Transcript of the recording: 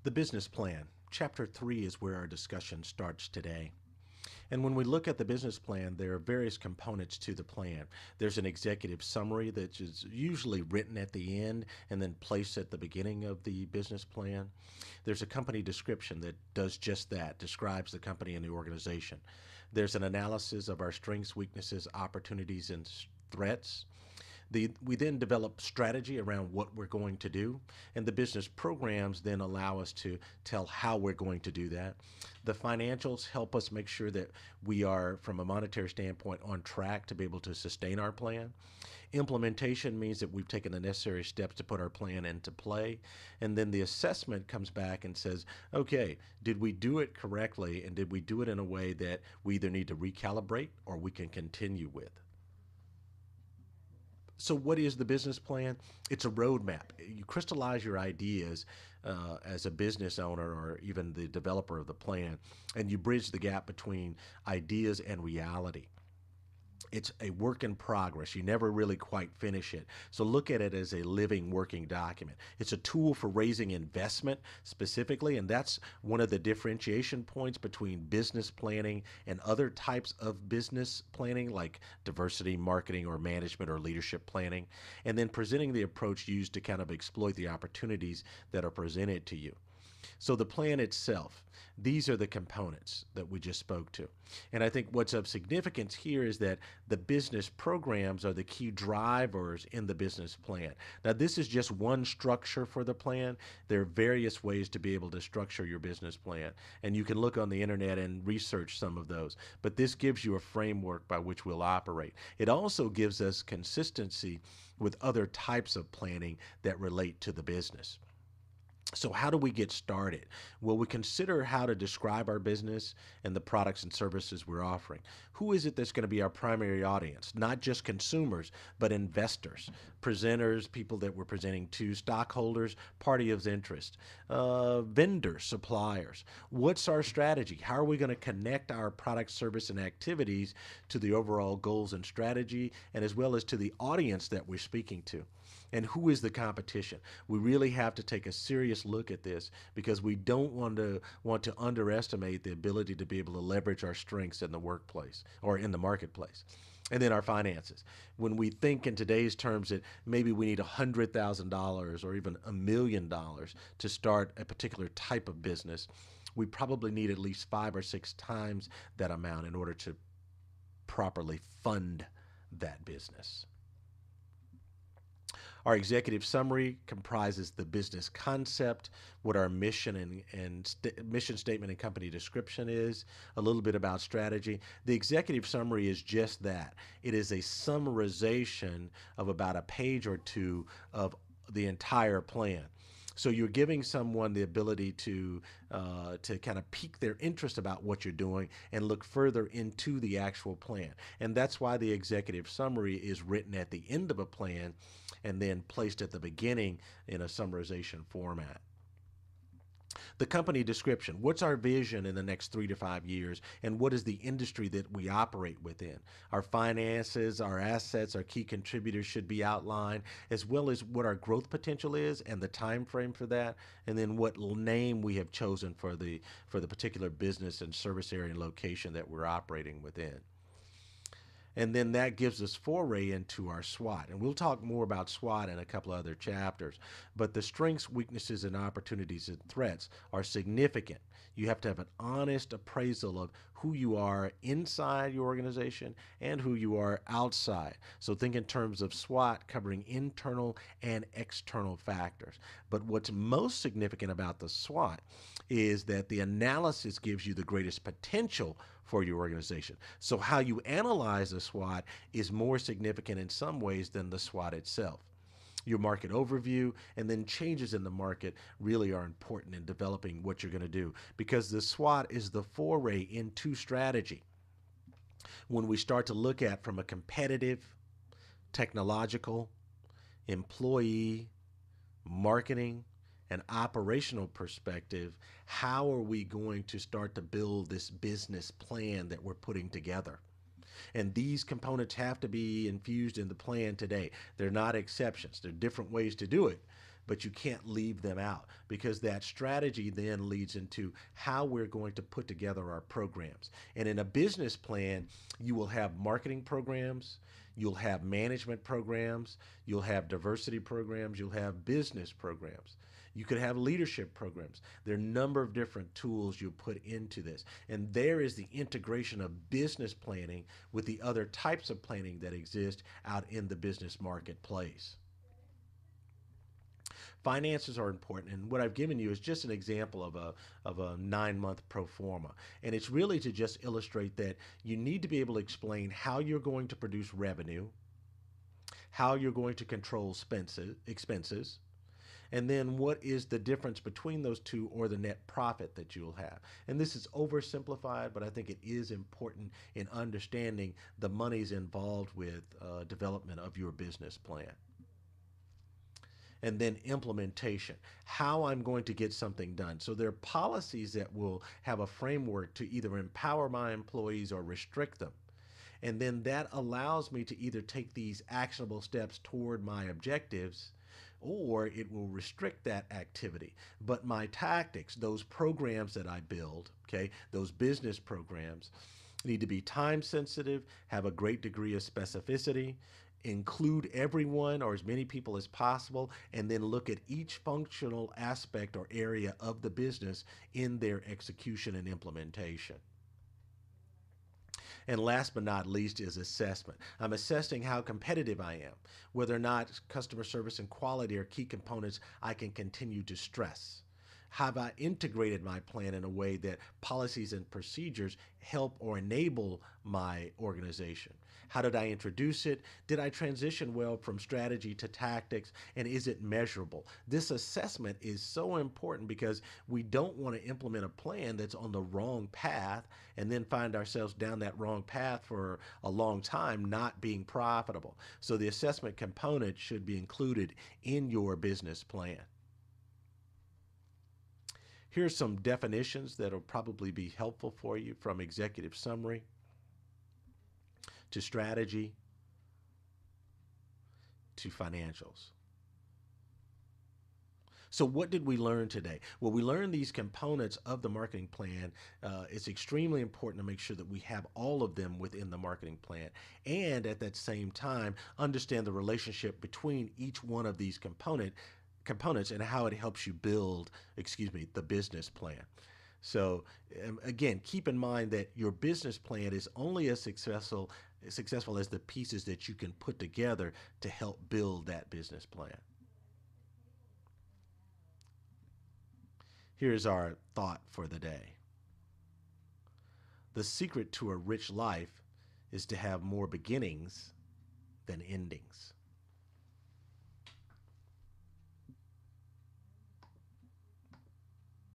The business plan. Chapter 3 is where our discussion starts today. And when we look at the business plan, there are various components to the plan. There's an executive summary that is usually written at the end and then placed at the beginning of the business plan. There's a company description that does just that, describes the company and the organization. There's an analysis of our strengths, weaknesses, opportunities, and threats. We then develop strategy around what we're going to do, and the business programs then allow us to tell how we're going to do that. The financials help us make sure that we are, from a monetary standpoint, on track to be able to sustain our plan. Implementation means that we've taken the necessary steps to put our plan into play. And then the assessment comes back and says, okay, did we do it correctly? And did we do it in a way that we either need to recalibrate or we can continue with? So, what is the business plan? It's a roadmap. You crystallize your ideas as a business owner or even the developer of the plan, and you bridge the gap between ideas and reality. It's a work in progress. You never really quite finish it. So look at it as a living, working document. It's a tool for raising investment specifically, and that's one of the differentiation points between business planning and other types of business planning, like diversity, marketing, or management or leadership planning, and then presenting the approach used to kind of exploit the opportunities that are presented to you. So the plan itself, these are the components that we just spoke to. And I think what's of significance here is that the business programs are the key drivers in the business plan. Now, this is just one structure for the plan. There are various ways to be able to structure your business plan. And you can look on the internet and research some of those. But this gives you a framework by which we'll operate. It also gives us consistency with other types of planning that relate to the business. So, how do we get started? Well, we consider how to describe our business and the products and services we're offering. Who is it that's going to be our primary audience? Not just consumers, but investors, presenters, people that we're presenting to, stockholders, party of interest, vendors, suppliers. What's our strategy? How are we going to connect our product, service, and activities to the overall goals and strategy, and as well as to the audience that we're speaking to? And who is the competition? We really have to take a serious look at this because we don't want to underestimate the ability to be able to leverage our strengths in the workplace or in the marketplace. And then our finances. When we think in today's terms that maybe we need $100,000 or even $1 million to start a particular type of business, we probably need at least 5 or 6 times that amount in order to properly fund that business. Our executive summary comprises the business concept, what our mission and mission statement and company description is, a little bit about strategy. The executive summary is just that. It is a summarization of about a page or two of the entire plan. So you're giving someone the ability to kind of pique their interest about what you're doing and look further into the actual plan. And that's why the executive summary is written at the end of a plan and then placed at the beginning in a summarization format. The company description. What's our vision in the next 3 to 5 years, and what is the industry that we operate within? Our finances, our assets, our key contributors should be outlined, as well as what our growth potential is and the time frame for that, and then what name we have chosen for the particular business and service area and location that we're operating within. And then that gives us foray into our SWOT. And we'll talk more about SWOT in a couple of other chapters. But the strengths, weaknesses, and opportunities and threats are significant. You have to have an honest appraisal of who you are inside your organization and who you are outside. So think in terms of SWOT covering internal and external factors. But what's most significant about the SWOT is that the analysis gives you the greatest potential for your organization. So how you analyze a SWOT is more significant in some ways than the SWOT itself. Your market overview and then changes in the market really are important in developing what you're going to do because the SWOT is the foray into strategy. When we start to look at from a competitive, technological, employee, marketing, and operational perspective, how are we going to start to build this business plan that we're putting together? And these components have to be infused in the plan today. They're not exceptions. There are different ways to do it, but you can't leave them out because that strategy then leads into how we're going to put together our programs. And in a business plan, you will have marketing programs, you'll have management programs, you'll have diversity programs, you'll have business programs. You could have leadership programs. There are a number of different tools you put into this. And there is the integration of business planning with the other types of planning that exist out in the business marketplace. Finances are important, and what I've given you is just an example of a 9 month pro forma. And it's really to just illustrate that you need to be able to explain how you're going to produce revenue, how you're going to control expenses, and then what is the difference between those two or the net profit that you'll have. And this is oversimplified, but I think it is important in understanding the monies involved with development of your business plan. And then implementation, how I'm going to get something done. So there are policies that will have a framework to either empower my employees or restrict them. And then that allows me to either take these actionable steps toward my objectives or it will restrict that activity. But my tactics, those programs that I build, okay, those business programs, need to be time sensitive, have a great degree of specificity, include everyone or as many people as possible, and then look at each functional aspect or area of the business in their execution and implementation. And last but not least is assessment. I'm assessing how competitive I am, whether or not customer service and quality are key components I can continue to stress. Have I integrated my plan in a way that policies and procedures help or enable my organization? How did I introduce it? Did I transition well from strategy to tactics? And is it measurable? This assessment is so important because we don't want to implement a plan that's on the wrong path and then find ourselves down that wrong path for a long time, not being profitable. So the assessment component should be included in your business plan. Here's some definitions that will probably be helpful for you from executive summary to strategy to financials. So what did we learn today? Well, we learned these components of the marketing plan. It's extremely important to make sure that we have all of them within the marketing plan. And at that same time, understand the relationship between each one of these components and how it helps you build, the business plan. So again, keep in mind that your business plan is only as successful as the pieces that you can put together to help build that business plan. Here's our thought for the day. The secret to a rich life is to have more beginnings than endings.